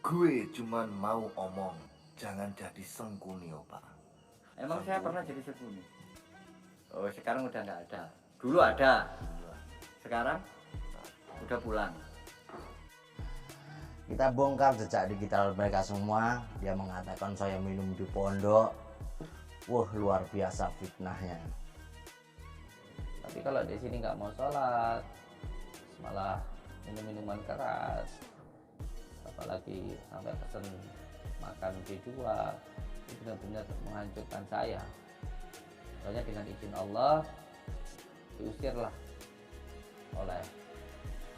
Gue cuman mau omong, jangan jadi sengkuni, Pak. Emang saya pernah jadi sengkuni? Oh, sekarang udah nggak ada. Dulu ada, sekarang udah pulang. Kita bongkar jejak digital mereka semua. Dia mengatakan saya minum di pondok. Wah, luar biasa fitnahnya. Tapi kalau di sini nggak mau sholat, malah minum minuman keras, apalagi sampai pesen makan B2, itu benar-benar menghancurkan saya. Soalnya dengan izin Allah diusirlah oleh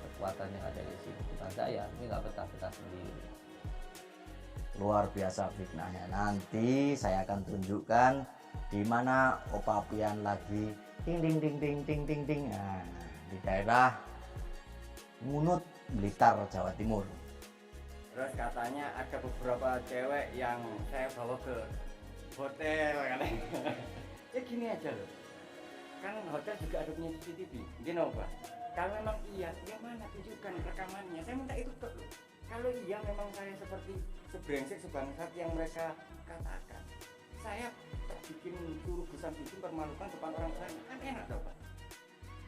kekuatan yang ada di sini. Bukan saya, ini nggak betah-betah sendiri. Luar biasa fitnahnya. Nanti saya akan tunjukkan di mana Opa Pian lagi ting ting ting ting ting ting ting. Nah, di daerah Ngunut, Blitar, Jawa Timur. Terus katanya ada beberapa cewek yang saya bawa ke hotel kan. Ya gini aja loh, kan hotel juga ada punya CCTV. Gini Pak, kalau memang iya, yang mana tunjukkan rekamannya. Saya minta itu tuh. Kalau iya memang saya seperti sebrengsek sebangsat yang mereka katakan, saya tak bikin suruh gusam bikin permalukan depan orang banyak, kan enak dong Pak.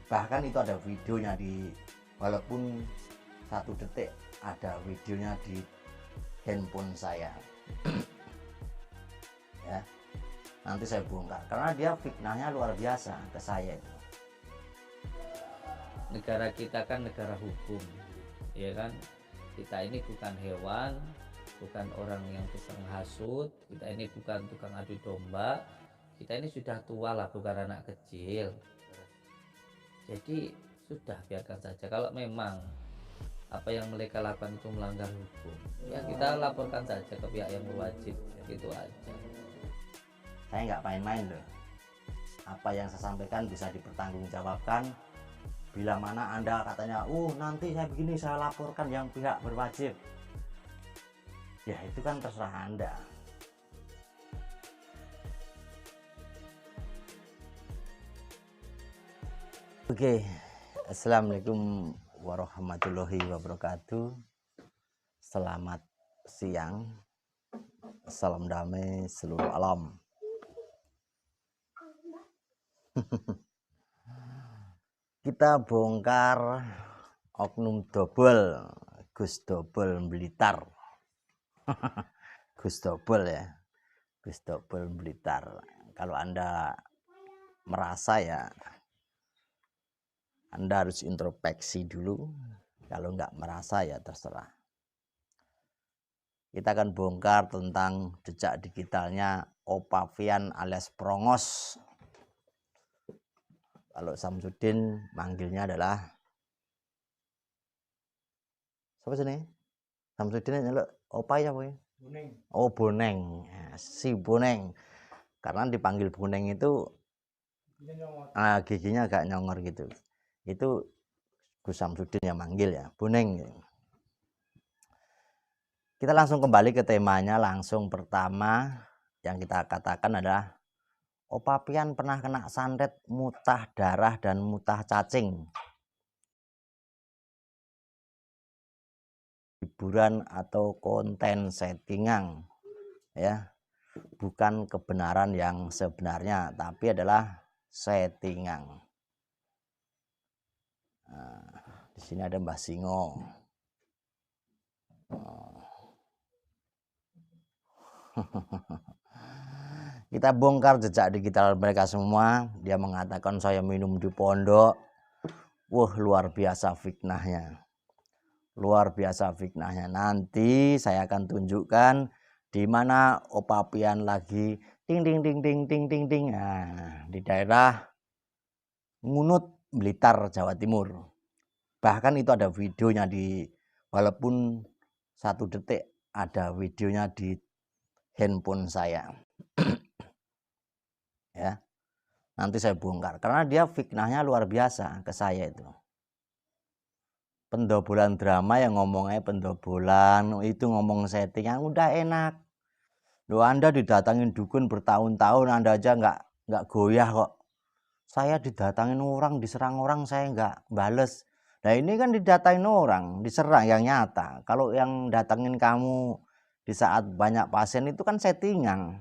Bahkan itu ada videonya walaupun 1 detik, ada videonya di handphone saya. Ya, nanti saya bongkar karena dia fitnahnya luar biasa ke saya itu. Negara kita kan negara hukum, ya kan? Kita ini bukan hewan, bukan orang yang tukang hasut, kita ini bukan tukang adu domba, kita ini sudah tua lah, bukan anak kecil. Jadi sudah biarkan saja. Kalau memang apa yang mereka lakukan itu melanggar hukum, ya kita laporkan saja ke pihak yang berwajib, gitu aja. Saya nggak main-main loh. Apa yang saya sampaikan bisa dipertanggungjawabkan. Bila mana Anda katanya, nanti saya begini, saya laporkan yang pihak berwajib. Ya itu kan terserah Anda. Oke, Assalamualaikum warahmatullahi wabarakatuh. Selamat siang. Salam damai seluruh alam. Kita bongkar oknum dobel, Gus Dobel Blitar. Gus Dobel ya, Gus Dobel Blitar. Kalau Anda merasa ya, Anda harus introspeksi dulu. Kalau nggak merasa ya terserah. Kita akan bongkar tentang jejak digitalnya Opa Pian alias Prongos. Kalau Samsudin manggilnya adalah siapa sini? Samsudin nyeluk Opa ya boy? Boneng. Oh Boneng, si Boneng. Karena dipanggil Boneng itu giginya agak nyongor gitu. Itu Gus Samsudin yang manggil ya, Boneng. Kita langsung kembali ke temanya. Langsung pertama yang kita katakan adalah Opa Pian pernah kena santet mutah darah dan mutah cacing. Hiburan atau konten settingan ya, bukan kebenaran yang sebenarnya, tapi adalah settingan. Nah, di sini ada Mbah Singo. Kita bongkar jejak digital mereka semua. Dia mengatakan saya minum di pondok. Wah, luar biasa fitnahnya. Luar biasa fitnahnya. Nanti saya akan tunjukkan di mana Opa Pian lagi ting ting ting ting ting ting ting. Nah, di daerah Ngunut, Blitar, Jawa Timur. Bahkan itu ada videonya walaupun 1 detik, ada videonya di handphone saya. Ya, nanti saya bongkar karena dia fitnahnya luar biasa ke saya itu. Pendobolan drama yang ngomongnya pendobolan, itu ngomong settingan udah enak. Loh, Anda didatangin dukun bertahun-tahun, Anda aja nggak goyah kok. Saya didatangin orang, diserang orang, saya nggak bales. Nah ini kan didatain orang, diserang yang nyata. Kalau yang datangin kamu di saat banyak pasien itu kan settingan.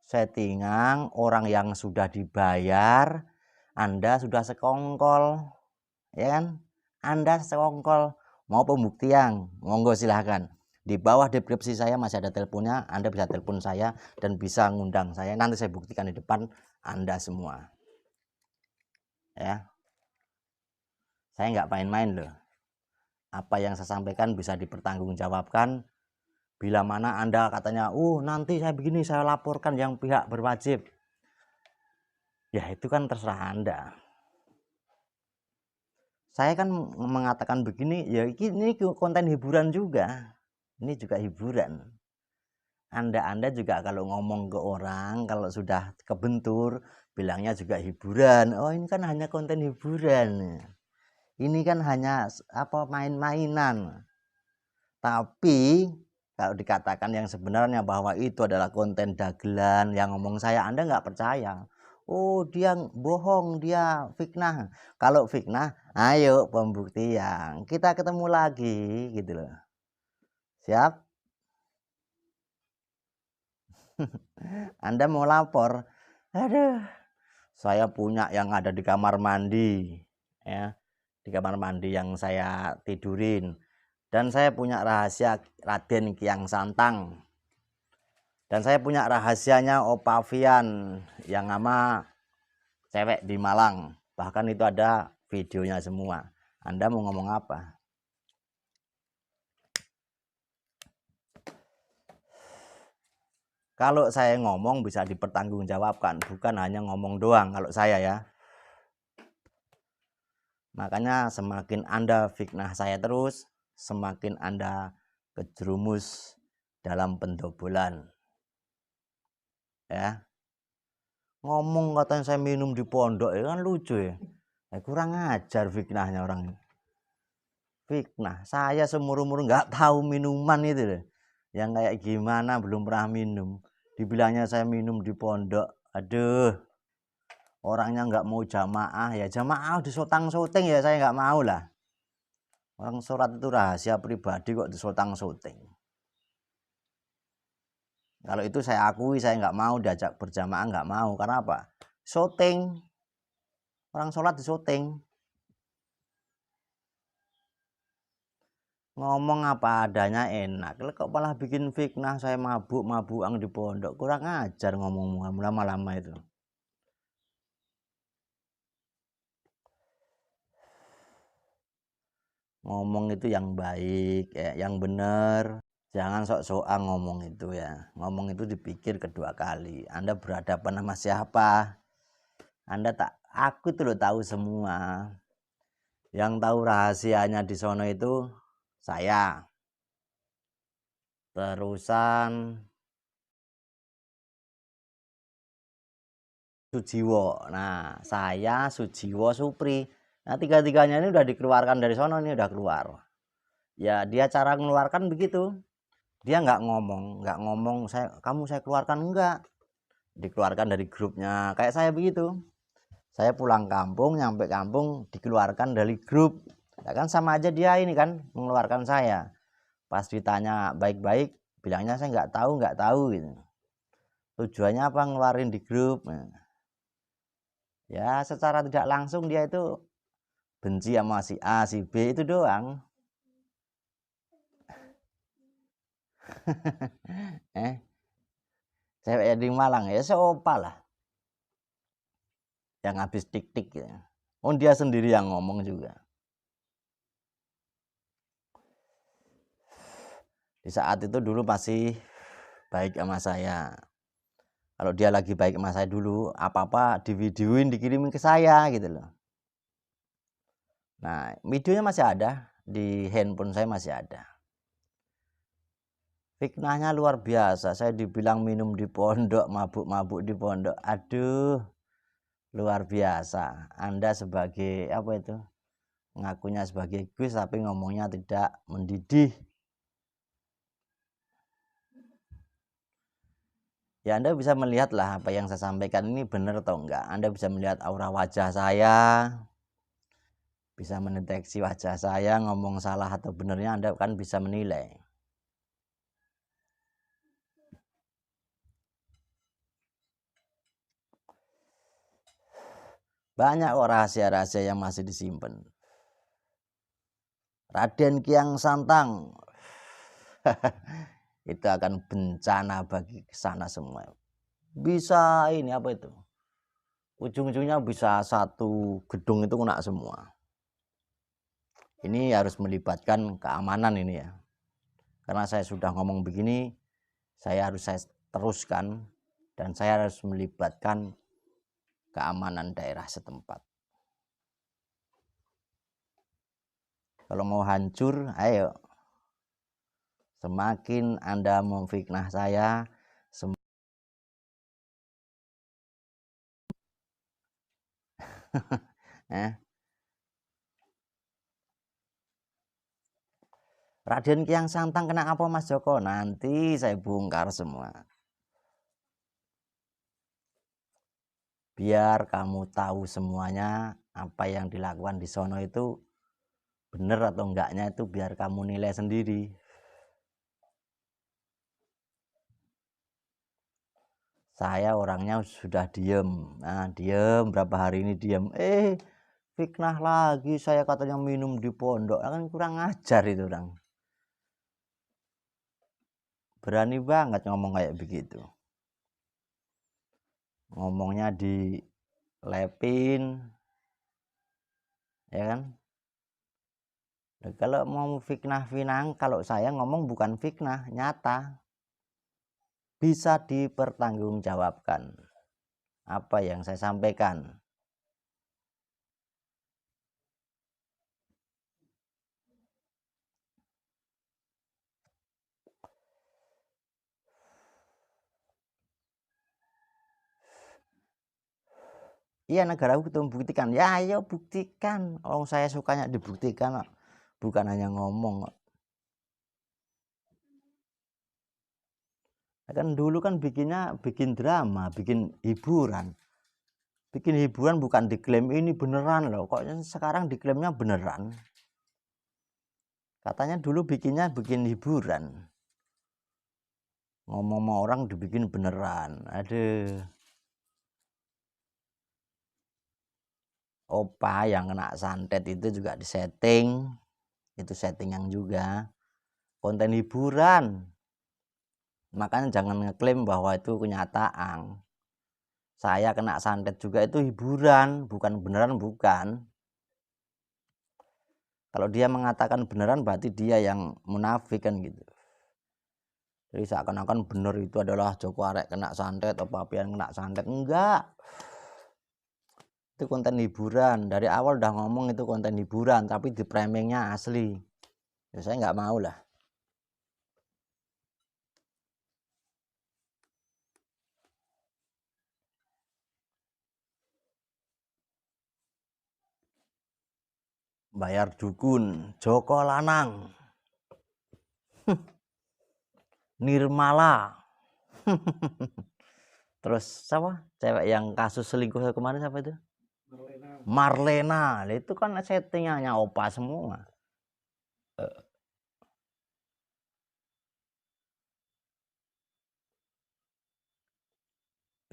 Settingan orang yang sudah dibayar, Anda sudah sekongkol, ya kan? Anda sekongkol, mau pembuktian, monggo silahkan. Di bawah deskripsi saya masih ada teleponnya, Anda bisa telepon saya dan bisa ngundang saya. Nanti saya buktikan di depan Anda semua. Ya, saya nggak main-main loh. Apa yang saya sampaikan bisa dipertanggungjawabkan. Bila mana Anda katanya, nanti saya begini, saya laporkan yang pihak berwajib. Ya itu kan terserah Anda. Saya kan mengatakan begini, ya ini konten hiburan juga. Ini juga hiburan. Anda juga kalau ngomong ke orang, kalau sudah kebentur, bilangnya juga hiburan. Oh ini kan hanya konten hiburan. Ini kan hanya main-mainan. Tapi kalau dikatakan yang sebenarnya bahwa itu adalah konten dagelan yang ngomong saya, Anda nggak percaya. Oh dia bohong, dia fitnah. Kalau fitnah, ayo pembuktian. Kita ketemu lagi gitu loh. Siap? Anda mau lapor? Aduh, saya punya yang ada di kamar mandi, ya, di kamar mandi yang saya tidurin. Dan saya punya rahasia Raden Kiang Santang. Dan saya punya rahasianya Opavian yang nama cewek di Malang. Bahkan itu ada videonya semua. Anda mau ngomong apa? Kalau saya ngomong bisa dipertanggungjawabkan, bukan hanya ngomong doang kalau saya ya. Makanya semakin Anda fitnah saya terus, semakin Anda kejerumus dalam pendobolan. Ya. Ngomong katanya saya minum di pondok, ya kan lucu ya. Kurang ajar fitnahnya orang. Fitnah, saya seumur-umur nggak tahu minuman itu deh. Yang kayak gimana belum pernah minum. Dibilangnya saya minum di pondok. Aduh. Orangnya nggak mau jamaah, ya jamaah disotang-soting ya saya nggak mau lah. Orang sholat itu rahasia pribadi kok disotang-soting. Kalau itu saya akui, saya nggak mau diajak berjamaah, nggak mau. Karena apa? Syuting. Orang sholat di syuting. Ngomong apa adanya enak. Kok malah bikin fitnah saya mabuk-mabukan di pondok. Kurang ajar ngomong lama-lama itu. Ngomong itu yang baik, ya, yang benar. Jangan sok-sokan ngomong itu ya. Ngomong itu dipikir kedua kali. Anda berhadapan sama siapa? Aku tuh lo tahu semua. Yang tahu rahasianya di sono itu saya. Terusan Sujiwo. Nah, saya, Sujiwo, Supri. Nah, tiga-tiganya ini udah dikeluarkan dari sono, ini udah keluar. Ya, dia cara mengeluarkan begitu. Dia nggak ngomong kamu saya keluarkan, enggak. Dikeluarkan dari grupnya. Kayak saya begitu. Saya pulang kampung, nyampe kampung dikeluarkan dari grup. Ya kan sama aja dia ini kan mengeluarkan saya. Pas ditanya baik-baik, bilangnya saya nggak tahu gitu. Tujuannya apa ngeluarin di grup? Nah, ya secara tidak langsung dia itu benci sama si A, si B itu doang. Cewek di Malang ya seopa lah. Yang habis tik-tik ya. Dia sendiri yang ngomong juga. Di saat itu dulu masih baik sama saya. Kalau dia lagi baik sama saya dulu, apa-apa divideoin, dikirimin ke saya gitu loh. Nah, videonya masih ada, di handphone saya masih ada. Fitnahnya luar biasa, saya dibilang minum di pondok, mabuk-mabuk di pondok. Aduh, luar biasa. Anda sebagai apa itu? Ngakunya sebagai Gus tapi ngomongnya tidak mendidih. Ya Anda bisa melihat lah apa yang saya sampaikan ini benar atau enggak. Anda bisa melihat aura wajah saya. bisa mendeteksi wajah saya, ngomong salah atau benernya Anda kan bisa menilai. Banyak kok rahasia-rahasia yang masih disimpan. Raden Kiang Santang itu akan bencana bagi sana semua. Bisa ini apa itu? Ujung-ujungnya bisa satu gedung itu kena semua. Ini harus melibatkan keamanan ini ya. Karena saya sudah ngomong begini, saya teruskan dan saya harus melibatkan keamanan daerah setempat. Kalau mau hancur, ayo. Semakin Anda memfitnah saya, Raden Kiang Santang kena apa Mas Joko? Nanti saya bongkar semua. Biar kamu tahu semuanya apa yang dilakukan di sono itu benar atau enggaknya itu biar kamu nilai sendiri. Saya orangnya sudah diem. Nah, diem berapa hari ini diem. Fitnah lagi, saya katanya minum di pondok. Kan kurang ajar itu orang. Berani banget ngomong kayak begitu. Ngomongnya dilepin, ya kan? Nah, kalau mau fitnah, kalau saya ngomong bukan fitnah, nyata. Bisa dipertanggungjawabkan apa yang saya sampaikan. Iya, negara hukum buktikan. Ya ayo buktikan. Oh, saya sukanya dibuktikan, bukan hanya ngomong. Kan dulu kan bikin drama, bikin hiburan. Bikin hiburan bukan diklaim ini beneran loh. Kok sekarang diklaimnya beneran? Katanya dulu bikin hiburan. Ngomong sama orang dibikin beneran. Aduh. Opa yang kena santet itu juga disetting. Itu settingan juga. Konten hiburan. Makanya jangan ngeklaim bahwa itu kenyataan. Saya kena santet juga itu hiburan, bukan beneran, bukan. Kalau dia mengatakan beneran berarti dia yang munafik kan gitu. Jadi seakan-akan bener itu adalah Joko Arek kena santet atau Papian kena santet. Enggak. Itu konten hiburan. Dari awal udah ngomong itu konten hiburan, tapi di framingnya asli. Ya, saya nggak mau lah. Bayar dukun, Joko Lanang, Nirmala. Terus siapa? Cewek yang kasus selingkuh kemarin siapa itu? Marlena. Itu kan settingannya opa semua.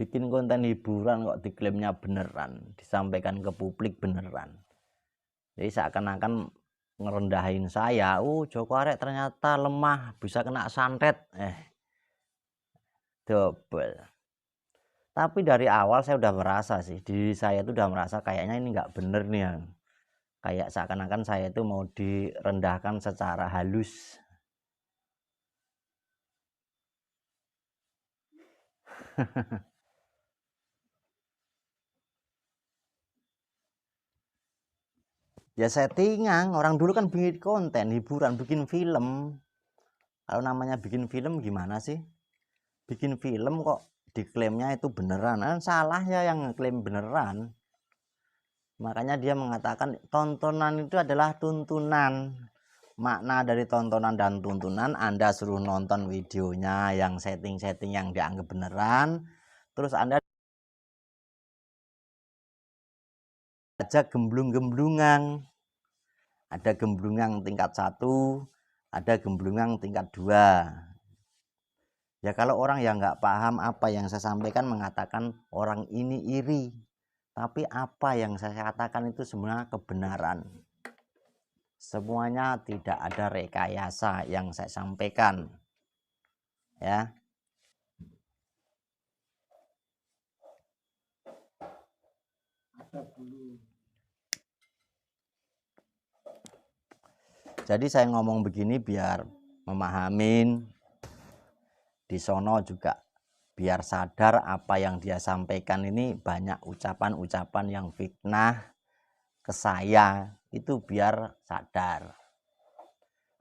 Bikin konten hiburan kok diklaimnya beneran, disampaikan ke publik beneran. Jadi seakan-akan ngerendahin saya. Joko Arek ternyata lemah, bisa kena santet. Double. Tapi dari awal saya udah merasa sih, diri saya itu udah merasa kayaknya ini nggak bener nih ya. Kayak seakan-akan saya itu mau direndahkan secara halus. Ya settingan, orang dulu kan bikin konten hiburan, bikin film. Kalau namanya bikin film gimana sih? Bikin film kok diklaimnya itu beneran, kan salah ya yang ngeklaim beneran. Makanya dia mengatakan tontonan itu adalah tuntunan. Makna dari tontonan dan tuntunan, Anda suruh nonton videonya yang setting-setting yang dianggap beneran, terus Anda aja gemblung-gemblungan. Ada gemblungang tingkat 1, ada gemblungang tingkat 2. Ya kalau orang yang nggak paham apa yang saya sampaikan mengatakan orang ini iri. Tapi apa yang saya katakan itu sebenarnya kebenaran. Semuanya tidak ada rekayasa yang saya sampaikan. Ya. Jadi saya ngomong begini biar memahamin, di sono juga biar sadar apa yang dia sampaikan ini banyak ucapan-ucapan yang fitnah ke saya, itu biar sadar.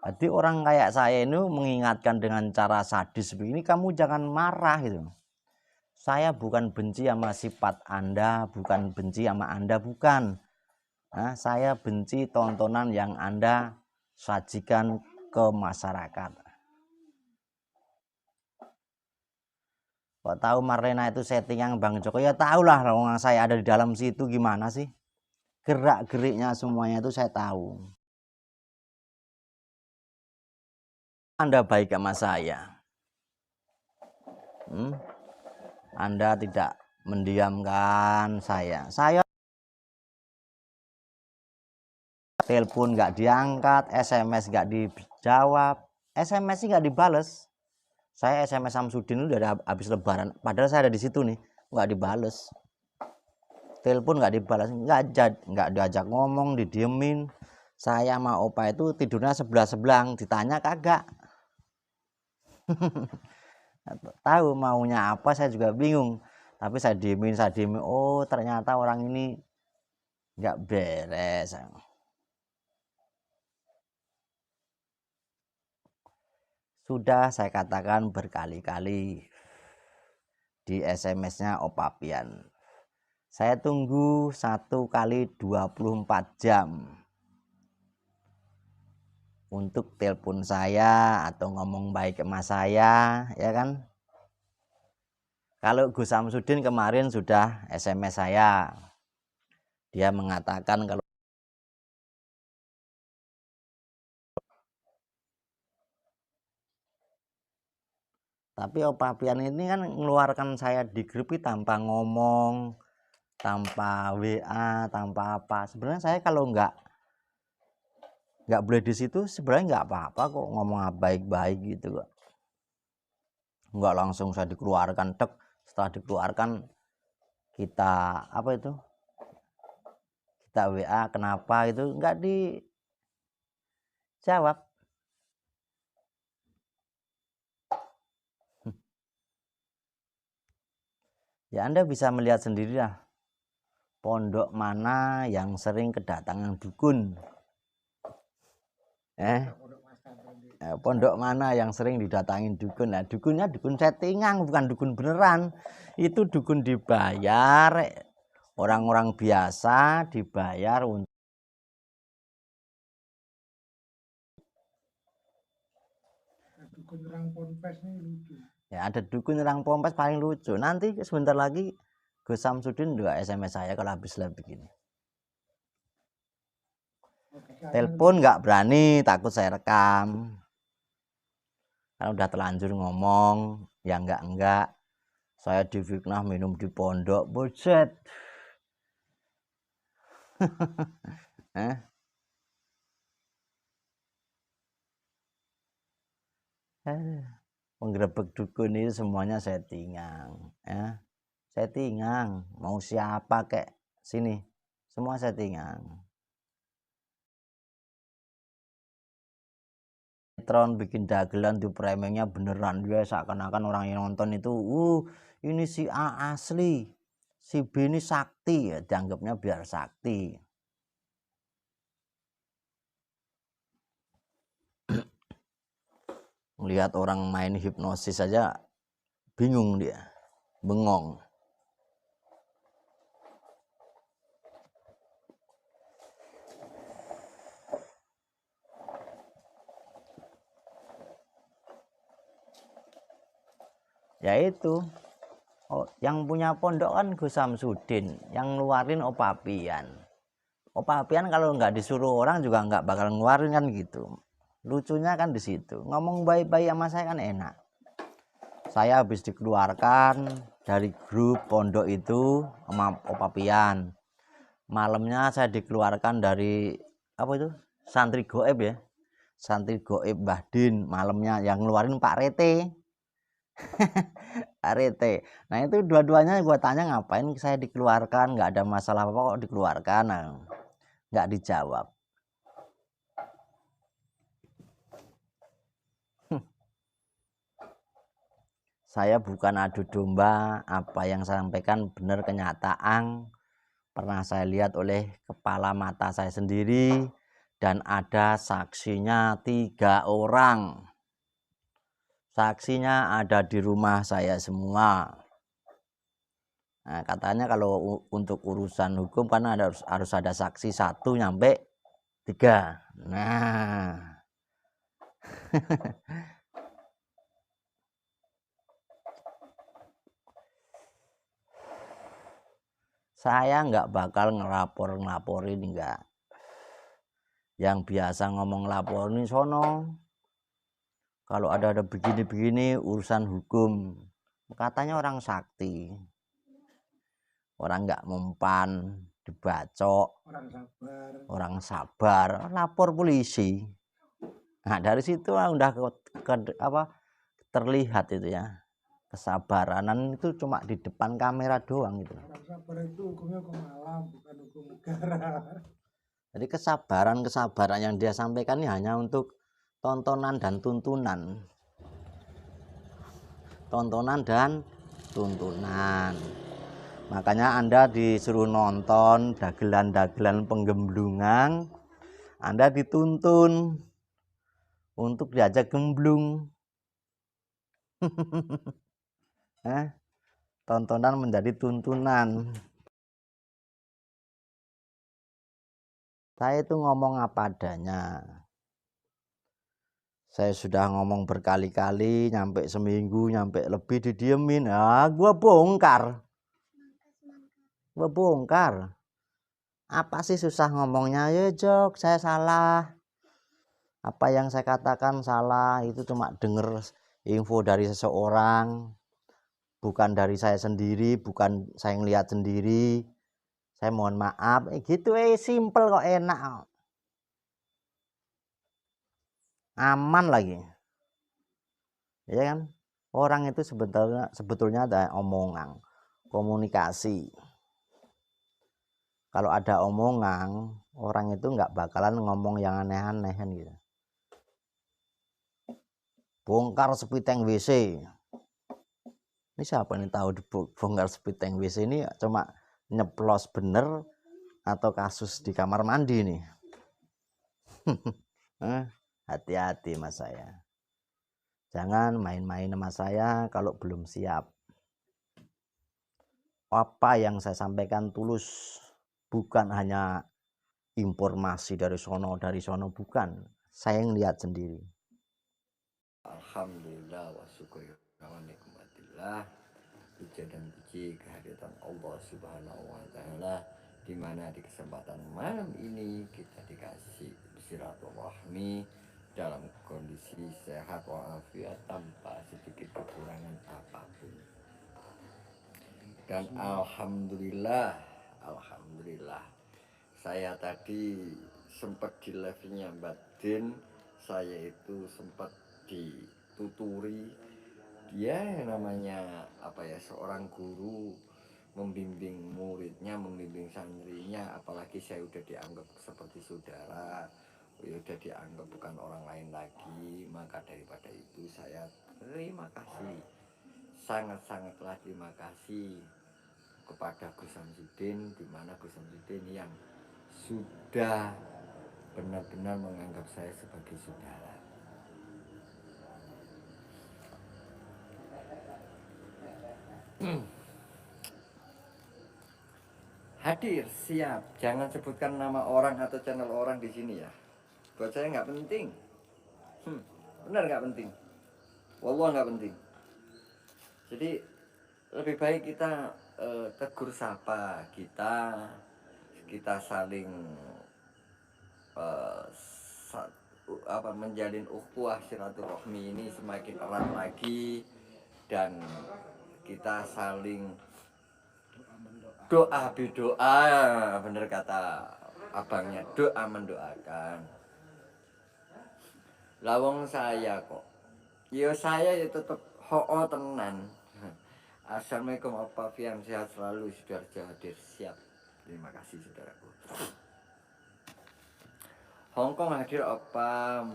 Jadi orang kayak saya ini mengingatkan dengan cara sadis begini, kamu jangan marah gitu. Saya bukan benci sama sifat Anda, bukan benci sama Anda, bukan. Nah, saya benci tontonan yang Anda sajikan ke masyarakat. Kok tahu Marlena itu settingan Bang Joko? Ya tahulah, orang saya ada di dalam situ gimana sih? Gerak-geriknya semuanya itu saya tahu. Anda baik sama saya. Anda tidak mendiamkan saya. Saya telepon nggak diangkat, SMS nggak dijawab, SMS nggak dibales. Saya SMS Samsudin itu udah habis lebaran, padahal saya ada di situ nih, nggak dibales. Telepon nggak dibalas, nggak diajak ngomong, didiemin. Saya sama Opa itu tidurnya sebelah-sebelah, ditanya kagak. Tahu maunya apa, saya juga bingung. Tapi saya diemin. Oh ternyata orang ini nggak beres. Sudah saya katakan berkali-kali di SMS-nya Opapian. Saya tunggu 1 kali 24 jam untuk telepon saya atau ngomong baik sama saya, ya kan? Kalau Gus Samsudin kemarin sudah SMS saya. Dia mengatakan kalau tapi Opapian ini kan mengeluarkan saya di grup tanpa ngomong, tanpa WA, tanpa apa. Sebenarnya saya kalau nggak boleh di situ sebenarnya nggak apa-apa kok, ngomong baik-baik gitu kok. Nggak langsung saya dikeluarkan, tek. Setelah dikeluarkan kita apa itu, kita WA kenapa itu nggak dijawab. Ya Anda bisa melihat sendirilah pondok mana yang sering kedatangan dukun. Pondok mana yang sering didatangin dukun. Nah, dukunnya dukun settingan, bukan dukun beneran. Itu dukun dibayar, orang-orang biasa dibayar untuk dukun orang ponpes ini lucu. Ya ada dukun orang ponpes paling lucu. Nanti sebentar lagi Gus Samsudin juga SMS saya kalau habis live begini. Telepon nggak berani, takut saya rekam. Kalau udah terlanjur ngomong, ya enggak. Saya difitnah minum di pondok, buset. Penggerebek dukun itu semuanya settingan, ya. Settingan, mau siapa kek sini, semua settingan. Tron bikin dagelan tuh framingnya beneran, dia seakan-akan orang yang nonton itu, ini si A asli, si B ini sakti, ya dianggapnya biar sakti. Lihat orang main hipnosis saja bingung dia, bengong. Ya itu, yang punya pondok kan Gus Samsudin, yang ngeluarin Opapian. Opa Pian kalau nggak disuruh orang juga nggak bakal ngeluarin kan gitu. Lucunya kan di situ. Ngomong baik-baik sama saya kan enak. Saya habis dikeluarkan dari grup pondok itu sama Opa Pian. Malamnya saya dikeluarkan dari apa itu? Santri goib ya. Santri goib Mbah Din. Malamnya yang ngeluarin Pak Rete. Pak Rete. Nah itu dua-duanya gue tanya ngapain saya dikeluarkan, nggak ada masalah apa kok dikeluarkan. Nah, nggak dijawab. Saya bukan adu domba, apa yang saya sampaikan benar kenyataan. Pernah saya lihat oleh kepala mata saya sendiri dan ada saksinya 3 orang. Saksinya ada di rumah saya semua. Nah, katanya kalau untuk urusan hukum kan harus ada saksi 1 nyampe 3. Nah, saya nggak bakal ngelaporin enggak. Yang biasa ngomong laporin sono. Kalau ada begini-begini urusan hukum. Katanya orang sakti. Orang nggak mempan, dibacok. Orang sabar, lapor polisi. Nah, dari situ udah terlihat itu ya. Kesabaranan itu cuma di depan kamera doang gitu. Orang sabar itu hukumnya hukum alam, bukan hukum negara. Jadi kesabaran yang dia sampaikan ini hanya untuk tontonan dan tuntunan. Tontonan dan tuntunan. Makanya Anda disuruh nonton dagelan-dagelan penggemblungan, Anda dituntun untuk diajak gemblung. Tontonan menjadi tuntunan. Saya itu ngomong apa adanya. Saya sudah ngomong berkali-kali, nyampe seminggu, nyampe lebih didiemin. Gua bongkar. Apa sih susah ngomongnya? Ya Jok, saya salah. Apa yang saya katakan salah, itu cuma denger info dari seseorang. Bukan dari saya sendiri, bukan saya ngelihat sendiri. Saya mohon maaf, gitu simple kok, enak. Aman lagi. Ya kan? Orang itu sebetulnya ada omongan, komunikasi. Kalau ada omongan, orang itu nggak bakalan ngomong yang aneh-aneh kan gitu. Bongkar sepiteng WC. Ini siapa nih tahu bongkar sepiteng WC ini cuma nyeplos bener atau kasus di kamar mandi nih. Hati-hati mas saya. Jangan main-main sama saya kalau belum siap. Apa yang saya sampaikan tulus, bukan hanya informasi dari sono bukan. Saya yang lihat sendiri. Alhamdulillah wa syukur wa nikmatillah. Puja dan puji kehadiran Allah Subhanahu wa taala, di mana di kesempatan malam ini kita dikasih silaturahmi dalam kondisi sehat walafiat tanpa sedikit kekurangan apapun. Dan alhamdulillah saya tadi sempat di live-nya Mbak Din, saya itu sempat dituturi. Dia namanya seorang guru membimbing muridnya, membimbing santrinya, apalagi saya udah dianggap seperti saudara, udah dianggap bukan orang lain lagi. Maka daripada itu saya terima kasih, sangat-sangatlah terima kasih kepada Gus Samsudin, di mana Gus Samsudin yang sudah benar-benar menganggap saya sebagai saudara. Hadir, siap. Jangan sebutkan nama orang atau channel orang di sini ya. Buat saya nggak penting. Benar nggak penting. Wallah nggak penting. Jadi lebih baik kita tegur sapa kita. kita saling menjalin ukhuwah silaturahmi ini semakin erat lagi, dan kita saling doa berdoa, bener kata abangnya, doa mendoakan. Lawang saya kok, ya saya ya tetep ho tenan. Assalamualaikum Opa Fian, sehat selalu, Sidoarjo hadir siap. Terima kasih saudaraku. Hongkong hadir Opa,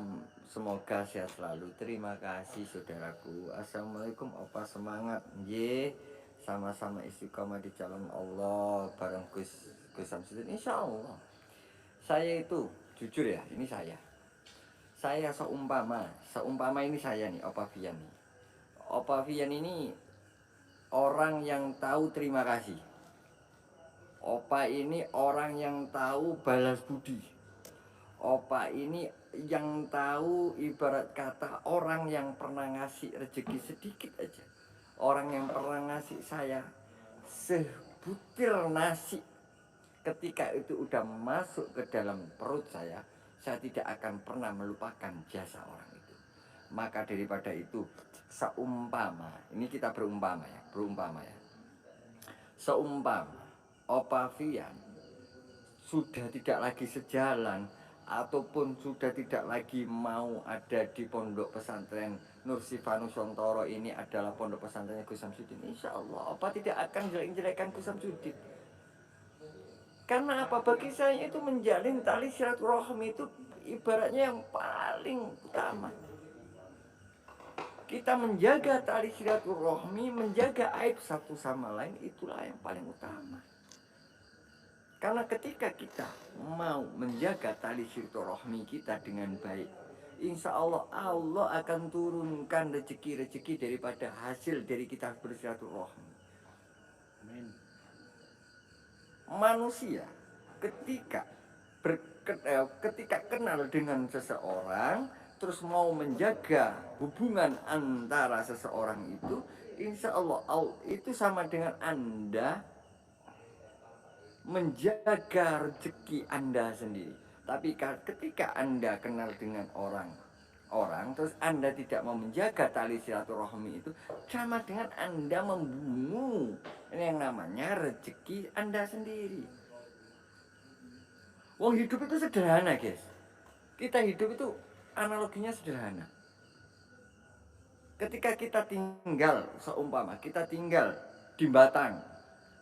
semoga sehat selalu. Terima kasih saudaraku. Assalamualaikum Opa, semangat. Ye, sama-sama istiqomah di jalan Allah bareng Gus Samsudin. Insya Allah. Saya itu jujur ya, ini saya seumpama ini saya nih, Opa Fian nih. Opa Fian ini orang yang tahu terima kasih. Opa ini orang yang tahu balas budi. Opa ini yang tahu ibarat kata orang yang pernah ngasih rezeki sedikit aja. Orang yang pernah ngasih saya sebutir nasi, ketika itu udah masuk ke dalam perut saya tidak akan pernah melupakan jasa orang itu. Maka daripada itu, seumpama, ini kita berumpama ya. Seumpama Opa Fian sudah tidak lagi sejalan, ataupun sudah tidak lagi mau ada di pondok pesantren Nur Sifanusantoro, ini adalah pondok pesantrennya Gus Samsudin, insya Allah Opa tidak akan jelek-jelekan Gus Samsudin. Karena apa? Bagi saya itu menjalin tali silaturahmi itu ibaratnya yang paling utama. Kita menjaga tali silaturahmi, menjaga aib satu sama lain, itulah yang paling utama. Karena ketika kita mau menjaga tali silaturahmi kita dengan baik, insya Allah Allah akan turunkan rezeki-rezeki daripada hasil dari kita bersilaturahmi. Amin. Manusia ketika kenal dengan seseorang, terus mau menjaga hubungan antara seseorang itu, insya Allah itu sama dengan Anda menjaga rezeki Anda sendiri. Tapi ketika Anda kenal dengan orang, terus Anda tidak mau menjaga tali silaturahmi itu, sama dengan Anda membunuh yang namanya rezeki Anda sendiri. Wong hidup itu sederhana, guys. Kita hidup itu analoginya sederhana. Ketika kita tinggal, seumpama kita tinggal di Batang,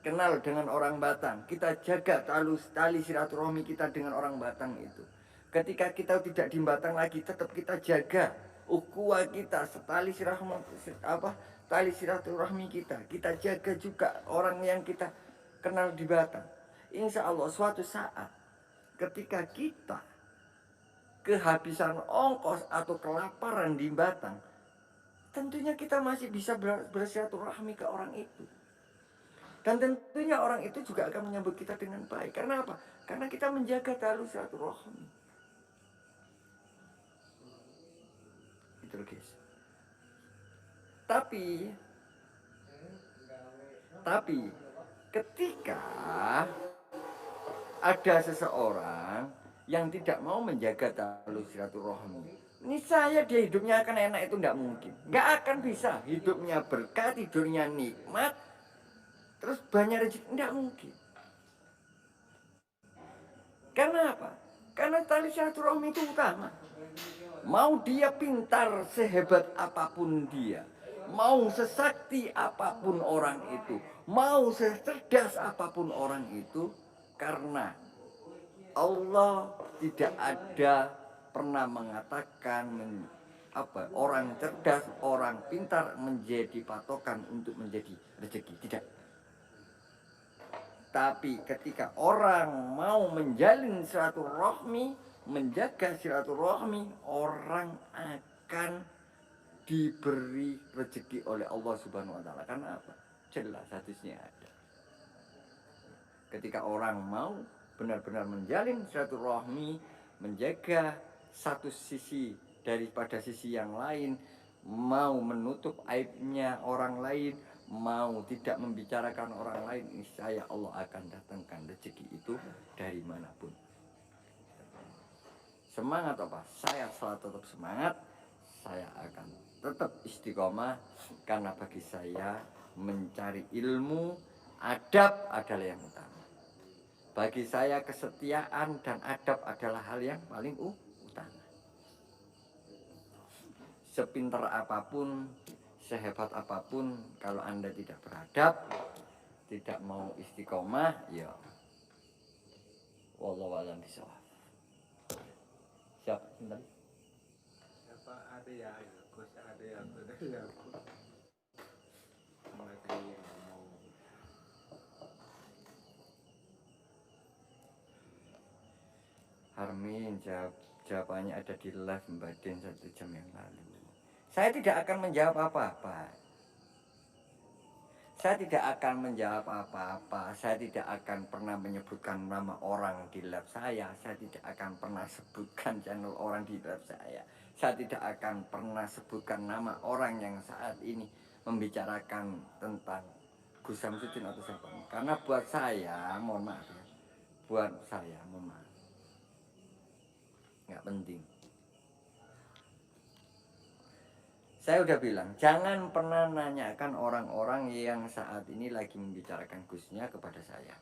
kenal dengan orang Batang, kita jaga tali silaturahmi kita dengan orang Batang itu. Ketika kita tidak di Batang lagi, tetap kita jaga ukhuwah kita, tali silaturahmi kita. Kita jaga juga orang yang kita kenal di Batang. Insya Allah suatu saat ketika kita kehabisan ongkos atau kelaparan di Batang, tentunya kita masih bisa bersilaturahmi ke orang itu. Dan tentunya orang itu juga akan menyambut kita dengan baik. Karena apa? Karena kita menjaga tali silaturahmi. Itu guys. Tapi ketika ada seseorang yang tidak mau menjaga tali silaturahmi, ini saya dia hidupnya akan enak, itu tidak mungkin. Nggak akan bisa hidupnya berkah, tidurnya nikmat, terus banyak rezeki, tidak mungkin. Karena apa? Karena tali silaturahmi itu utama. Mau dia pintar sehebat apapun dia, mau sesakti apapun orang itu, mau secerdas apapun orang itu, karena Allah tidak ada pernah mengatakan orang cerdas, orang pintar menjadi patokan untuk menjadi rezeki. Tidak. Tapi ketika orang mau menjalin silaturahmi, menjaga silaturahmi, orang akan diberi rezeki oleh Allah Subhanahu wa taala. Karena apa? Jelas hadisnya ada. Ketika orang mau benar-benar menjalin silaturahmi, menjaga satu sisi daripada sisi yang lain, mau menutup aibnya orang lain, mau tidak membicarakan orang lain, niscaya Allah akan datangkan rezeki itu dari manapun. Semangat apa? Saya selalu tetap semangat. Saya akan tetap istiqomah karena bagi saya mencari ilmu, adab adalah yang utama. Bagi saya kesetiaan dan adab adalah hal yang paling utama. Sepintar apapun, sehebat apapun, kalau Anda tidak beradab, tidak mau istiqomah, ya wallahu a'lam bishawab. Siapa? Siapa ada ya, Gus ada ya, Harmin, jawabannya ada di live Mbak Den 1 jam yang lalu. Saya tidak akan menjawab apa-apa. Saya tidak akan menjawab apa-apa. Saya tidak akan pernah menyebutkan nama orang di live saya. Saya tidak akan pernah sebutkan channel orang di live saya. Saya tidak akan pernah sebutkan nama orang yang saat ini membicarakan tentang Gus Samsudin atau siapa. Karena buat saya, mohon maaf ya. Buat saya, mohon maaf. Nggak penting. Saya udah bilang, jangan pernah nanyakan orang-orang yang saat ini lagi membicarakan Gusnya kepada saya.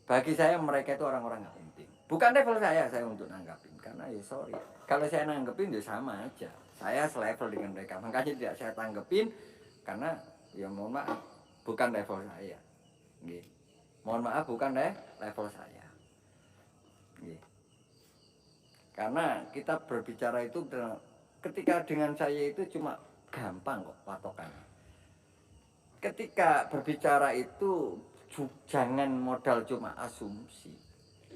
Bagi saya mereka itu orang-orang nggak penting. Bukan level saya untuk nanggapin. Karena ya sorry, kalau saya nanggepin ya sama aja. Saya selevel dengan mereka, makanya tidak saya tanggepin. Karena ya mohon maaf, bukan level saya. Nggih. Mohon maaf, bukan level saya. Nggih. Karena kita berbicara itu ketika dengan saya itu cuma gampang kok patokannya. Ketika berbicara itu jangan modal cuma asumsi.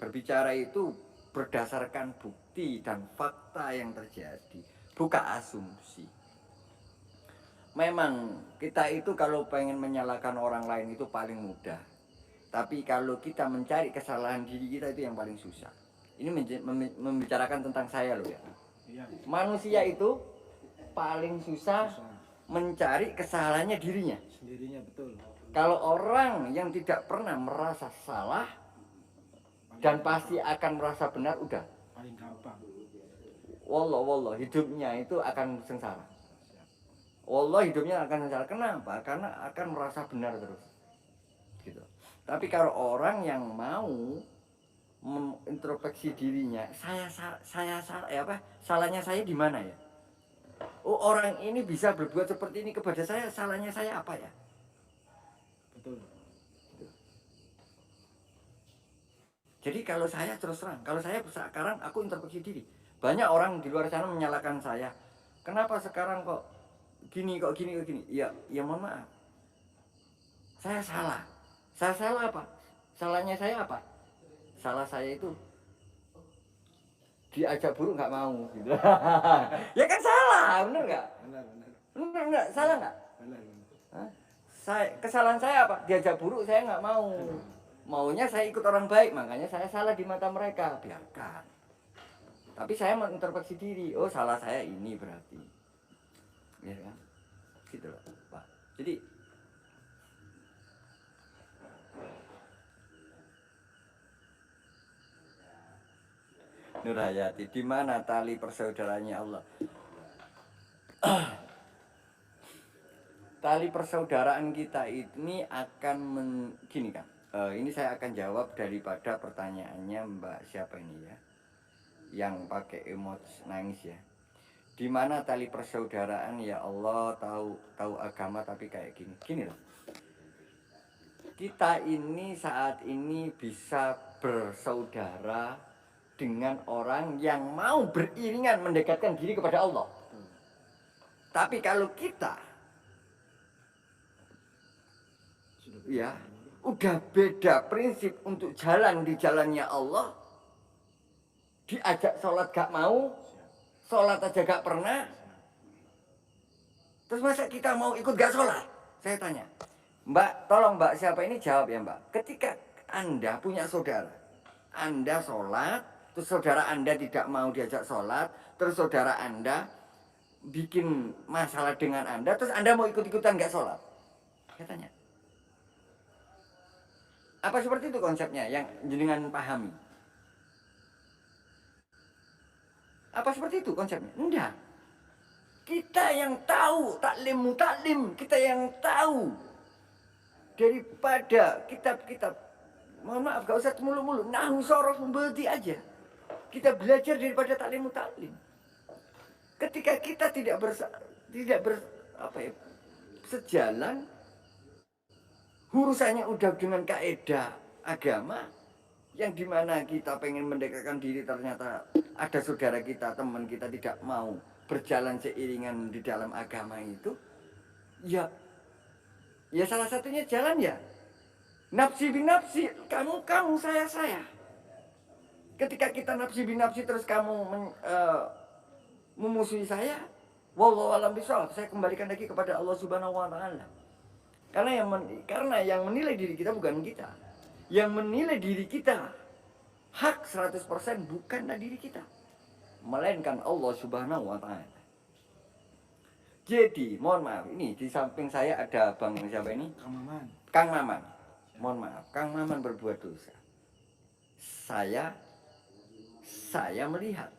Berbicara itu berdasarkan bukti dan fakta yang terjadi, bukan asumsi. Memang kita itu kalau pengen menyalahkan orang lain itu paling mudah. Tapi kalau kita mencari kesalahan diri kita itu yang paling susah. Ini membicarakan tentang saya loh ya. Manusia itu paling susah mencari kesalahannya dirinya. sendirinya, betul. Kalau orang yang tidak pernah merasa salah dan pasti akan merasa benar, udah. Paling gampang. Wallah, hidupnya itu akan sengsara. Wallah, hidupnya akan sengsara. Kenapa? Karena akan merasa benar terus. Gitu. Tapi kalau orang yang mau mengintrospeksi dirinya, salahnya saya di mana ya? Oh, orang ini bisa berbuat seperti ini kepada saya, salahnya saya apa ya? Betul. Jadi kalau saya terus terang, kalau saya sekarang aku introspeksi diri. Banyak orang di luar sana menyalahkan saya. Kenapa sekarang kok gini? Ya mohon maaf. Saya salah. Saya salah apa? Salahnya saya apa? Salah saya itu diajak buruk nggak mau gitu. Ya kan salah, bener nggak? Bener nggak? Salah nggak? Kesalahan saya apa? Diajak buruk saya nggak mau. Maunya saya ikut orang baik, makanya saya salah di mata mereka. Biarkan. Tapi saya mengintrospeksi diri. Oh, salah saya ini berarti. Ya kan? Gitu loh, Pak. Jadi Nur Hayati, di mana tali persaudaraannya Allah? Tali persaudaraan kita ini akan gini kan? Ini saya akan jawab daripada pertanyaannya Mbak siapa ini ya, yang pakai emot nangis ya. Di mana tali persaudaraan ya Allah, tahu agama tapi kayak gini loh. Kita ini saat ini bisa bersaudara dengan orang yang mau beriringan mendekatkan diri kepada Allah. Tapi kalau kita ya udah beda prinsip untuk jalan di jalannya Allah, diajak sholat gak mau, sholat aja gak pernah, terus masa kita mau ikut gak sholat? Saya tanya, Mbak, tolong Mbak siapa ini jawab ya Mbak. Ketika Anda punya saudara, Anda sholat, terus saudara Anda tidak mau diajak sholat, terus saudara Anda bikin masalah dengan Anda, terus Anda mau ikut-ikutan gak sholat. Saya tanya. Apa seperti itu konsepnya yang jenengan pahami? Apa seperti itu konsepnya? Enggak. Kita yang tahu taklim mutaklim, kita yang tahu daripada kitab-kitab. Mohon maaf, gak usah mulu-mulu. Nahu sorof membeli aja. Kita belajar daripada taklim mutaklim. Ketika kita tidak sejalan, urusannya udah dengan kaidah agama, yang dimana kita pengen mendekatkan diri, ternyata ada saudara kita, teman kita tidak mau berjalan seiringan di dalam agama itu, ya salah satunya jalan ya nafsi bin nafsi, kamu saya. Ketika kita nafsi bin nafsi terus kamu memusuhi saya, wallahu a'lam bishawab, saya kembalikan lagi kepada Allah Subhanahu wa taala. Karena yang menilai diri kita bukan kita. Yang menilai diri kita hak 100% bukanlah diri kita, melainkan Allah Subhanahu wa taala. Jadi, mohon maaf, ini di samping saya ada Bang siapa ini? Kang Maman. Mohon maaf, Kang Maman berbuat dosa. Saya melihat,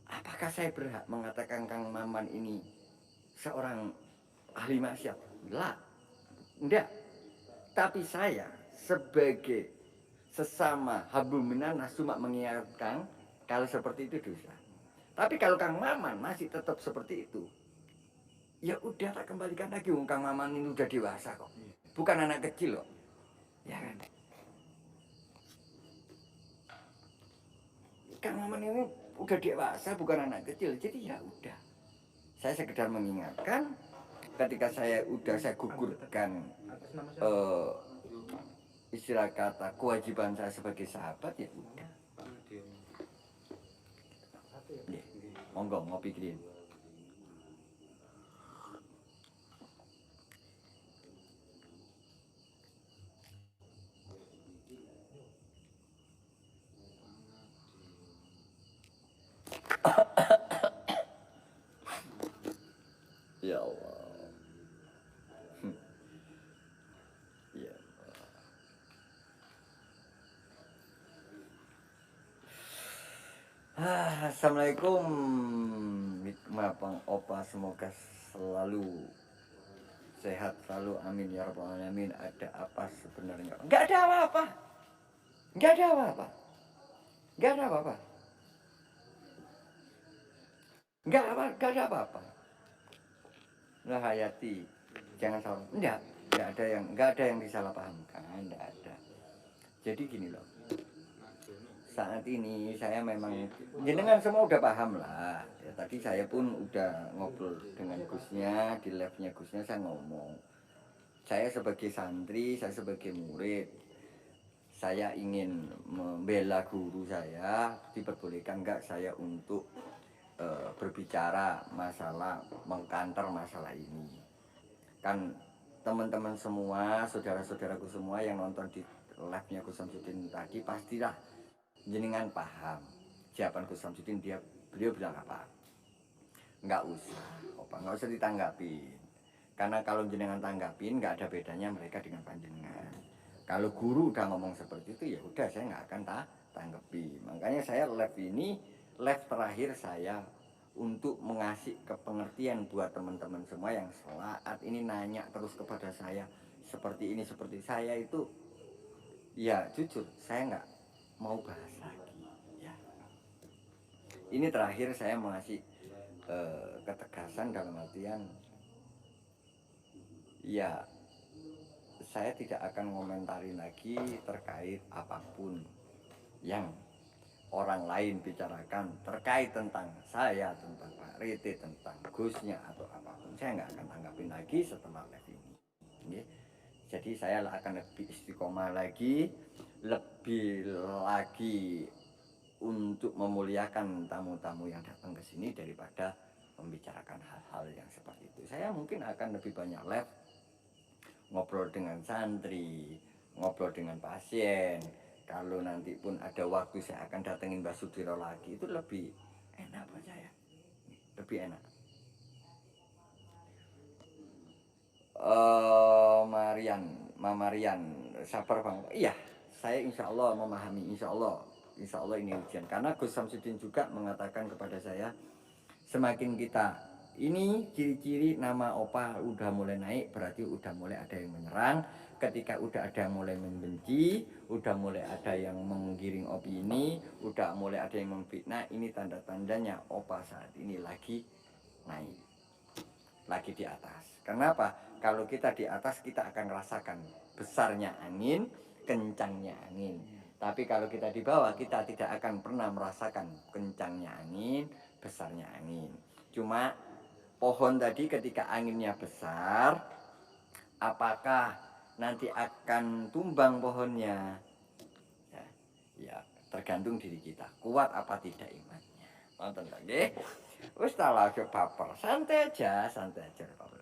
apakah saya berhak mengatakan Kang Maman ini seorang ahli maksiat? Enggak. Tapi saya sebagai sesama hablum minannas cuma mengingatkan kalau seperti itu dosa. Tapi kalau Kang Maman masih tetap seperti itu, ya udah tak kembalikan lagi. Kang Maman ini udah dewasa kok, bukan anak kecil loh, ya kan? Kang Maman ini udah dewasa, bukan anak kecil. Jadi ya udah, saya sekedar mengingatkan. Ketika saya gugurkan istilah kata kewajiban saya sebagai sahabat, ya udah. Monggo ngopi green. Ya Allah. Ya Allah. Assalamualaikum. Bang Opa, semoga selalu sehat selalu, amin ya rabbal alamin. Ada apa sebenarnya? Enggak ada apa-apa. Enggak ada apa-apa. Enggak ada apa-apa. Enggak ada apa-apa. Nah, Hayati, jangan salah. Enggak ada yang disalahpahamkan, enggak ada. Jadi gini loh. Saat ini saya memang jenengan semua udah paham lah. Ya, tadi saya pun udah ngobrol dengan Gusnya, di live-nya Gusnya saya ngomong. Saya sebagai santri, saya sebagai murid, saya ingin membela guru saya, diperbolehkan enggak saya untuk berbicara masalah, mengkanter masalah ini. Kan teman-teman semua, saudara-saudaraku semua yang nonton di live-nya Gus Samsudin tadi, pastilah jenengan paham jawaban Gus Samsudin. Beliau bilang apa? Enggak usah ditanggapin. Karena kalau jenengan tanggapin, enggak ada bedanya mereka dengan panjenengan. Kalau guru udah ngomong seperti itu, ya udah saya nggak akan tanggapi. Makanya saya live terakhir saya untuk mengasih kepengertian buat teman-teman semua yang saat ini nanya terus kepada saya seperti ini, seperti saya itu, ya jujur saya nggak mau bahas lagi. Ya. Ini terakhir saya mengasih ketegasan dalam artian, ya saya tidak akan komentari lagi terkait apapun yang orang lain bicarakan terkait tentang saya, tentang Pak Rite, tentang Gusnya atau apapun. Saya nggak akan tanggapin lagi setelah live ini. Okay? Jadi saya akan lebih istiqomah lagi, lebih lagi untuk memuliakan tamu-tamu yang datang ke sini daripada membicarakan hal-hal yang seperti itu. Saya mungkin akan lebih banyak live, ngobrol dengan santri, ngobrol dengan pasien. Kalau nanti pun ada waktu saya akan datengin Mbak Sudiro lagi, itu lebih enak buat saya, lebih enak. Mama Rian, sabar Bang. Iya, saya insya Allah memahami, insya Allah ini ujian. Karena Gus Samsudin juga mengatakan kepada saya, semakin kita ini ciri-ciri nama opa udah mulai naik, berarti udah mulai ada yang menyerang. Ketika udah ada yang mulai membenci, udah mulai ada yang menggiring opini, udah mulai ada yang memfitnah, ini tanda-tandanya opa saat ini lagi naik, lagi di atas. Kenapa? Kalau kita di atas, kita akan merasakan besarnya angin, kencangnya angin. Tapi kalau kita di bawah, kita tidak akan pernah merasakan kencangnya angin, besarnya angin. Cuma pohon tadi ketika anginnya besar, apakah nanti akan tumbang pohonnya? Ya tergantung diri kita, kuat apa tidak imannya. Nonton lagi. Wis tak lagi baper, santai aja baper.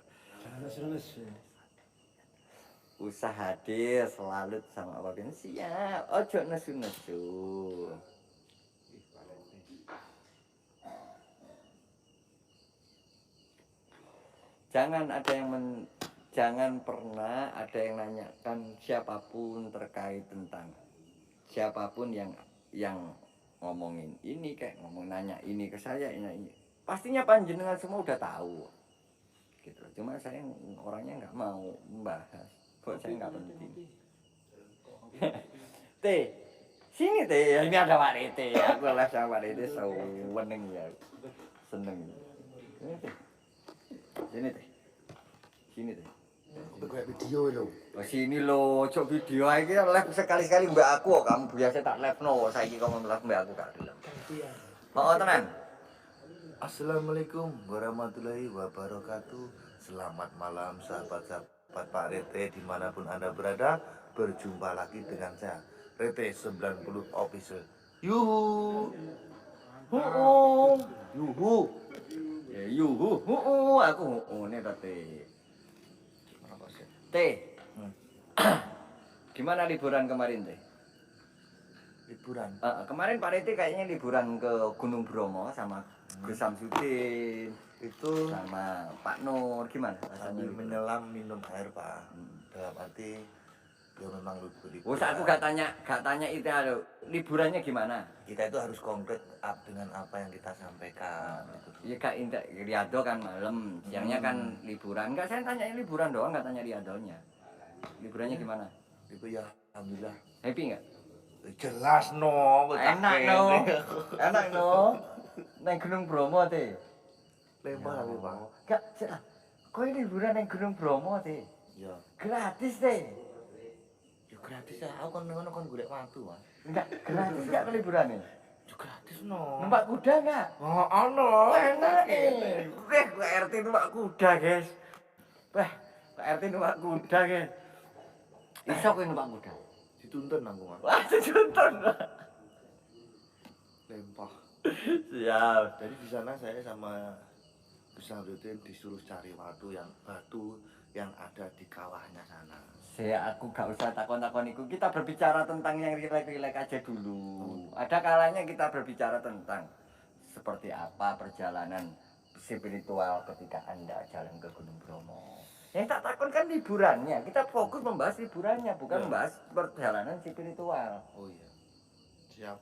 Usah hadir selalu sama apa pun siap, ojo nesu-nesu. Jangan pernah ada yang nanyakan siapapun terkait tentang siapapun yang ngomongin ini kayak ngomong nanya ini ke saya ini. Pastinya panjenengan semua udah tahu. Gitu. Cuma saya orangnya nggak mau membahas. Buat saya nggak penting. Teh, sini teh, ini ada Pak Rete ya. Aku live sama Pak Rete seneng ya. Seneng. Sini teh. Sini teh. Gue video lo. Oh sini lo, cok video aja live sekali-sekali mbak aku. Kamu biasa tak live no, saya kamu live mbak aku gak dulu. Mau tenan? Assalamualaikum warahmatullahi wabarakatuh. Selamat malam sahabat-sahabat Pak Rete dimanapun Anda berada. Berjumpa lagi dengan saya Rete 90 Official. Yuhu. Yuhu. Ya yuhu, aku ini tadi. Teh, gimana liburan kemarin teh? Liburan. Kemarin Pak Rete kayaknya liburan ke Gunung Bromo sama Gus Samsudin Itu sama Pak Nur, gimana rasanya? sambil menyelam minum air Pak. Dalam arti ya memang liburan. Oh, aku gak tanya itu alo, liburannya gimana? Kita itu harus konkret dengan apa yang kita sampaikan. Iya Kak Indah, Riado kan malam, siangnya kan liburan. Enggak, saya tanya liburan doang, enggak tanya Riadonya. Liburannya gimana? Itu ya alhamdulillah. Happy enggak? Jelas no. Enak no. Enak no. Nang Gunung Bromo teh. Lempar lagi Pak. Enggak, kok ini liburan nang Gunung Bromo teh? Ya. Gratis teh. Ya gratis ya. Aku kan ngono kan golek waktu Mas. Enggak, gratis enggak liburannya? Ya gratis no. Numpak kuda enggak? Oh, ono. Enak Pak RT numpak kuda, guys. Pak RT numpak kuda, guys. Iso kowe numpak kuda. Dituntun aku Mas. Wah, diconton. Lempar. Siap. Jadi di sana saya sama Gus Samsudin disuruh cari batu yang ada di kawahnya sana. Aku gak usah takon-takon iku. Kita berbicara tentang yang rilek-rilek aja dulu. Ada kalanya kita berbicara tentang seperti apa perjalanan spiritual ketika Anda jalan ke Gunung Bromo. Yang tak takon kan liburannya. Kita fokus membahas liburannya, bukan membahas perjalanan spiritual. Oh iya. Siap.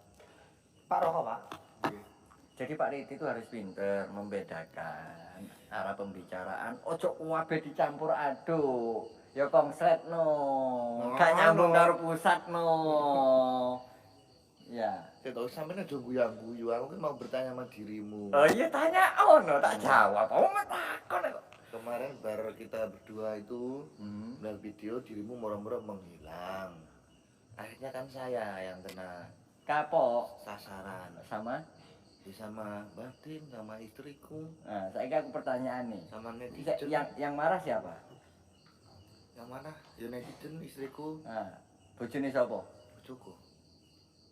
Pak Roko, Pak. Jadi Pak Riti itu harus pinter membedakan arah pembicaraan. Ojo kuwabe dicampur aduk. Ya konslet no. Gak nyambung karo pusat no. Ya. Saya tahu sampean aja guyu-guyu. Aku kan mau bertanya sama dirimu. Oh iya tanya no, tak jawab. Oh takon kok. Kemarin baru kita berdua itu melihat video dirimu moro-moro menghilang. Akhirnya kan saya yang kena Kapok sasaran sama sama batin sama istriku nah, saya aku pertanyaan nih. sama netizen. Yang marah siapa? Yang mana? Ya netizen istriku. Nah, bojone sapa? Bojoku.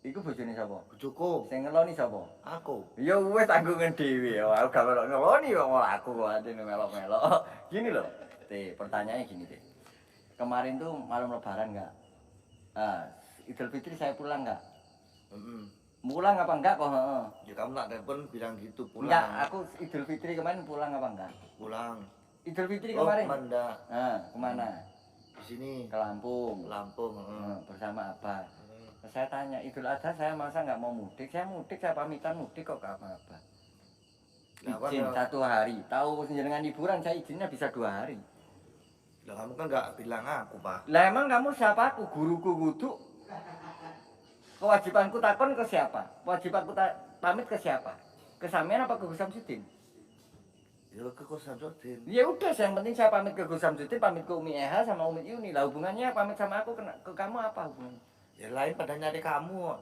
Iku bojone sapa? Bojoku. Sing ngeloni sapa? Aku. Ya wis tanggungan dhewe. Aku gak melok ngeloni kok aku kok ade melok-melok. Gini loh. Pertanyaannya gini deh. Kemarin tuh malam lebaran enggak? Idul Fitri saya pulang enggak? Pulang apa enggak kok? Ya kamu tak telepon bilang gitu pulang. Enggak, aku Idul Fitri kemarin pulang apa enggak? Pulang. Idul Fitri kemarin? Manda. Kemana? di sini ke Lampung. Lampung. Bersama Abah. Saya tanya, Idul Adha saya masa nggak mau mudik? Saya mudik, saya pamitan mudik kok ke Abah. Lah, kan Izin ya- 1 hari. Tahu dengan liburan saya izinnya bisa 2 hari. Lah kamu kan nggak bilang aku, Pak. Lah emang kamu siapa aku? Guruku kudu. Kewajibanku takon ke siapa? Kewajibanku pamit ke siapa? Ke sampean apa ke Gus Samsudin? Ya ke Gus Samsudin. Ya udah, yang penting saya pamit ke Gus Samsudin, pamit ke Umi Eha sama Umi Yuni. Lah hubungannya pamit sama aku ke kamu apa hubungannya? Ya lain pada nyari kamu.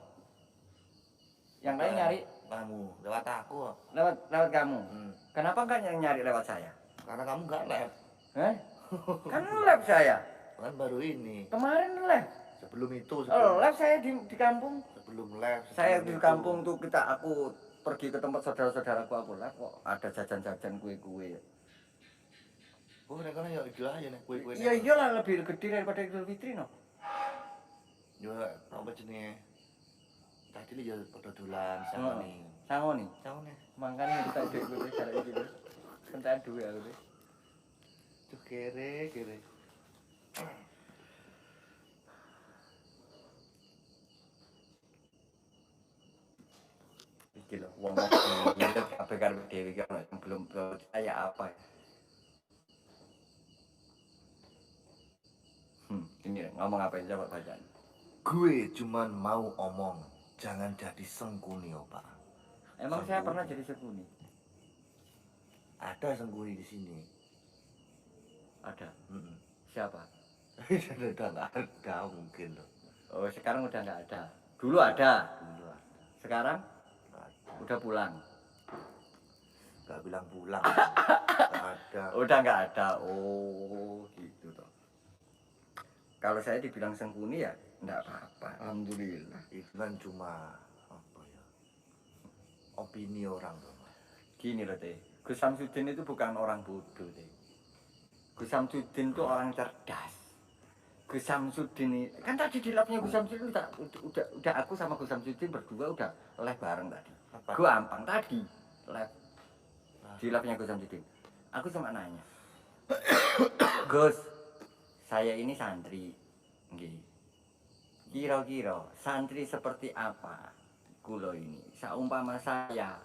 Yang lain nyari kamu lewat aku. lewat kamu. Hmm. Kenapa enggak nyari lewat saya? Karena kamu nggak lab. Kan lab saya. Kan baru ini. Kemarin lab. Sebelum itu Lab saya di kampung. sebelum lab. Saya sebelum di itu. kampung tuh aku pergi ke tempat saudara-saudaraku aku lab kok ada jajan-jajan kue-kue. Oh, nek kono ya iki aja nek kue-kue. Iya iyalah lebih gede daripada Idul Fitri no. Yo apa jenenge? Tadi ya padha dolan sama nih. Sangoni. Sama nih. Makanya kita duit gue cara iki. Kentaan duit aku deh. Tuh kere. Iki lho wong nyentuh kabeh karo dhewe iki ono belum percaya apa ya. Ini ngomong apa coba bacaan. Gue cuman mau omong, jangan jadi sengkuni, Pak. Emang saya pernah jadi sekuni? Ada sengkuni di sini. Ada. Heeh. Siapa? Udah nggak ada mungkin loh. Oh, sekarang udah nggak ada. Dulu ada. Dulu ada. Sekarang Nggak ada. udah pulang. Nggak bilang pulang. Nggak ada. Udah nggak ada. Oh, gitu toh. Kalau saya dibilang sengkuni ya enggak apa-apa. Alhamdulillah. Itu kan cuma apa ya? Opini orang tuh. Gini loh teh. Gus Samsudin itu bukan orang bodoh teh. Gus Samsudin itu orang cerdas. Gus Samsudin ini kan tadi di labnya Gus Samsudin udah aku sama Gus Samsudin berdua udah live bareng tadi. Apa? Gua ampang tadi live di labnya Gus Samsudin. Aku cuma nanya, Gus, saya ini santri, nggih. Kira-kira santri seperti apa kulo ini? Saumpama saya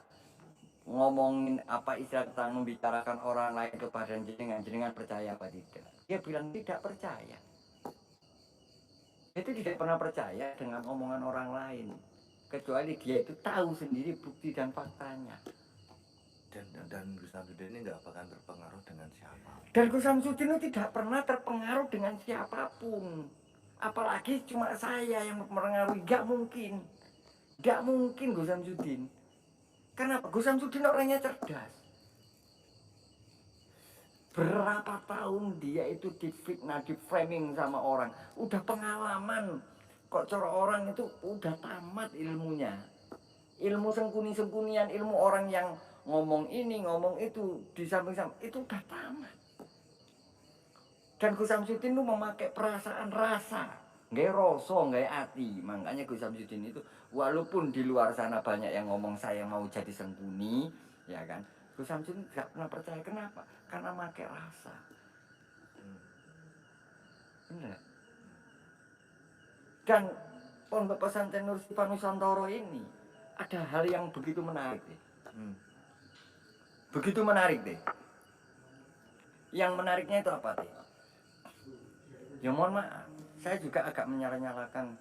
ngomongin apa istilah tentang membicarakan orang lain kepada jenengan percaya apa tidak? Dia bilang tidak percaya. Itu tidak pernah percaya dengan omongan orang lain, kecuali dia itu tahu sendiri bukti dan faktanya. Dan Gus Samsudin ini nggak bakal terpengaruh dengan siapa. Dan Gus Samsudin itu tidak pernah terpengaruh dengan siapapun. Apalagi cuma saya yang mempengaruhi. Gak mungkin. Gak mungkin Gus Samsudin. Kenapa? Gus Samsudin orangnya cerdas. Berapa tahun dia itu difitnah, di framing sama orang. Udah pengalaman. Kok cara orang itu udah tamat ilmunya. Ilmu sengkuni-sengkunian, ilmu orang yang ngomong ini, ngomong itu, di samping-samping, itu udah tamat. Dan Gus Samsudin itu memakai perasaan rasa, nggak rasa, nggak hati. Makanya Gus Samsudin itu, walaupun di luar sana banyak yang ngomong saya mau jadi sengkuni, ya kan, Gus Samsudin nggak pernah percaya. Kenapa? Karena pakai rasa. Bener. Dan Pondok Pesantren Nur Syifa Nusantara ini ada hal yang begitu menarik deh. Begitu menarik deh. Yang menariknya itu apa deh? Ya mohon maaf, saya juga agak menyala-nyalakan.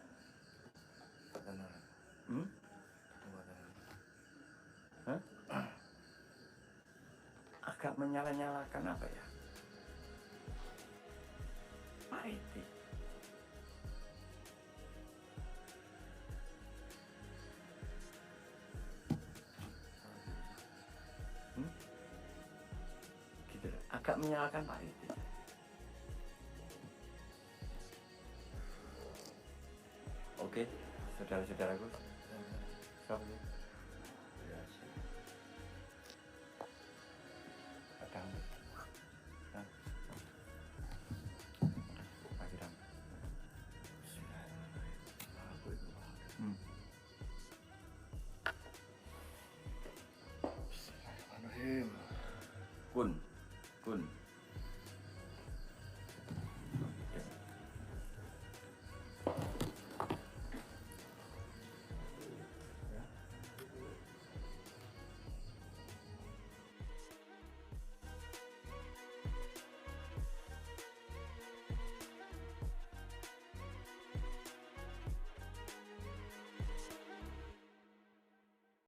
Agak menyala-nyalakan apa ya? Pak Edi. Gitu loh, agak menyalahkan Pak Edi. Oke, saudara-saudaraku. Sampai